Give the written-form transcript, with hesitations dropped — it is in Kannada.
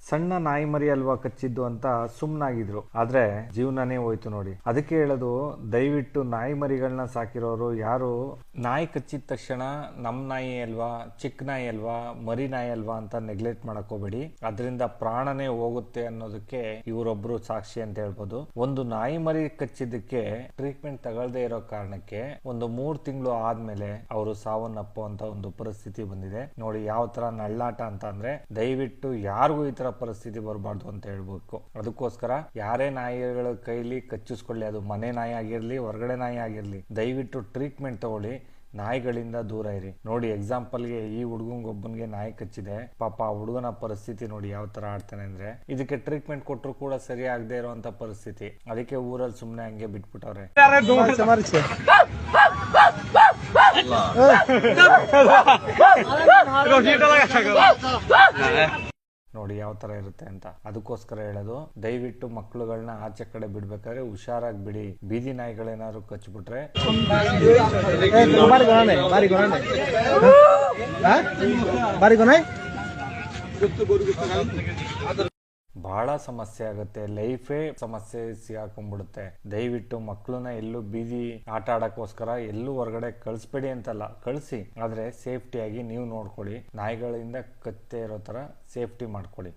ಸಣ್ಣ ನಾಯಿ ಮರಿ ಅಲ್ವಾ ಕಚ್ಚಿದ್ದು ಅಂತ ಸುಮ್ನಾಗಿದ್ರು. ಆದ್ರೆ ಜೀವನನೇ ಹೋಯ್ತು ನೋಡಿ. ಅದಕ್ಕೆ ಹೇಳೋದು, ದಯವಿಟ್ಟು ನಾಯಿ ಮರಿಗಳನ್ನ ಸಾಕಿರೋರು ಯಾರು ನಾಯಿ ಕಚ್ಚಿದ ತಕ್ಷಣ ನಮ್ ನಾಯಿ ಅಲ್ವಾ, ಚಿಕ್ಕ ನಾಯಿ ಅಲ್ವಾ, ಮರಿ ನಾಯಿ ಅಲ್ವಾ ಅಂತ ನೆಗ್ಲೆಕ್ಟ್ ಮಾಡಕ್ ಹೋಗ್ಬೇಡಿ. ಅದರಿಂದ ಪ್ರಾಣನೇ ಹೋಗುತ್ತೆ ಅನ್ನೋದಕ್ಕೆ ಇವರೊಬ್ರು ಸಾಕ್ಷಿ ಅಂತ ಹೇಳ್ಬೋದು. ಒಂದು ನಾಯಿ ಮರಿ ಕಚ್ಚಿದ್ದಕ್ಕೆ ಟ್ರೀಟ್ಮೆಂಟ್ ತಗೊಳ್ದೇ ಇರೋ ಕಾರಣಕ್ಕೆ ಒಂದು 3 ತಿಂಗಳು ಆದ್ಮೇಲೆ ಅವರು ಸಾವನ್ನಪ್ಪುವಂತ ಒಂದು ಪರಿಸ್ಥಿತಿ ಬಂದಿದೆ ನೋಡಿ. ಯಾವ ತರ ನಳ್ಳಾಟ ಅಂತ ಅಂದ್ರೆ, ದಯವಿಟ್ಟು ಯಾರಿಗೂ ಈ ತರ ಪರಿಸ್ಥಿತಿ ಬರಬಾರ್ದು ಅಂತ ಹೇಳ್ಬೇಕು. ಅದಕ್ಕೋಸ್ಕರ ಯಾರೇ ನಾಯಿಗಳ ಕೈಲಿ ಕಚ್ಚಿಸ್ಕೊಳ್ಳಿ, ಅದು ಮನೆ ನಾಯಿ ಆಗಿರ್ಲಿ, ಹೊರಗಡೆ ನಾಯಿ ಆಗಿರ್ಲಿ, ದಯವಿಟ್ಟು ಟ್ರೀಟ್ಮೆಂಟ್ ತಗೊಳ್ಳಿ. ನಾಯಿಗಳಿಂದ ದೂರ ಇರಿ. ನೋಡಿ, ಎಕ್ಸಾಂಪಲ್ಗೆ ಈ ಹುಡುಗನಿಗೆ ನಾಯಿ ಕಚ್ಚಿದೆ. ಪಾಪ ಆ ಹುಡುಗನ ಪರಿಸ್ಥಿತಿ ನೋಡಿ ಯಾವ ತರ ಆಡ್ತಾನೆ ಅಂದ್ರೆ, ಇದಕ್ಕೆ ಟ್ರೀಟ್ಮೆಂಟ್ ಕೊಟ್ಟರು ಕೂಡ ಸರಿ ಆಗದೆ ಇರುವಂತ ಪರಿಸ್ಥಿತಿ. ಅದಕ್ಕೆ ಊರಲ್ಲಿ ಸುಮ್ನೆ ಹಂಗೆ ಬಿಟ್ಬಿಟ್ಟವ್ರೆ. ನೋಡಿ ಯಾವ ತರ ಇರುತ್ತೆ ಅಂತ. ಅದಕ್ಕೋಸ್ಕರ ಹೇಳೋದು, ದಯವಿಟ್ಟು ಮಕ್ಕಳುಗಳನ್ನ ಆಚೆ ಕಡೆ ಬಿಡ್ಬೇಕಾದ್ರೆ ಹುಷಾರಾಗಿ ಬಿಡಿ. ಬೀದಿ ನಾಯಿಗಳೇನಾದ್ರು ಕಚ್ಬಿಟ್ರೆ ಬಹಳ ಸಮಸ್ಯೆ ಆಗುತ್ತೆ. ಲೈಫೇ ಸಮಸ್ಯೆ ಸಿಗಾಕೊಂಡ್ಬಿಡುತ್ತೆ. ದಯವಿಟ್ಟು ಮಕ್ಕಳನ್ನ ಎಲ್ಲೂ ಬೀದಿ ಆಟ ಆಡಕ್ಕೋಸ್ಕರ ಎಲ್ಲೂ ಹೊರಗಡೆ ಕಳಿಸ್ಬೇಡಿ ಅಂತಲ್ಲ, ಕಳಿಸಿ, ಆದ್ರೆ ಸೇಫ್ಟಿಯಾಗಿ ನೀವು ನೋಡ್ಕೊಳ್ಳಿ. ನಾಯಿಗಳಿಂದ ಕತ್ತೆ ಇರೋ ತರ ಸೇಫ್ಟಿ ಮಾಡ್ಕೊಳ್ಳಿ.